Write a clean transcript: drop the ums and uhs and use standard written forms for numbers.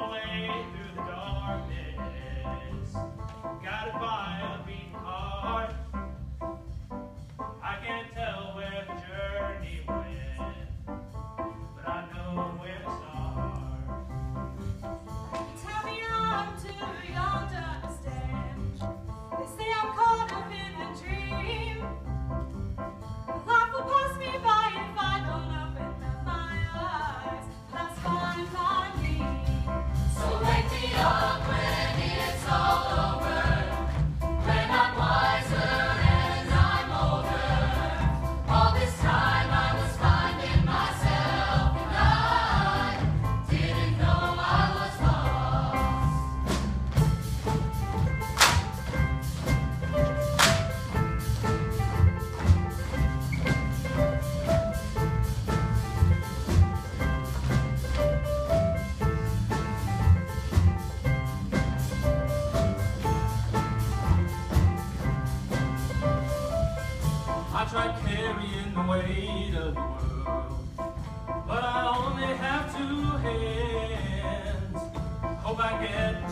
my way through the darkness, guided by a beating heart. I can't tell where the journey went, but I know where to start. Tell me I'm too young to understand. They say I'm caught up in a dream. Life will pass me by if I don't open up my eyes. That's fine by me. So wake me up when it's all over, when I'm wiser and I'm older. All this time I was finding myself and I didn't know I was lost. I tried carrying the weight of the world, but I only have two hands. Hope I get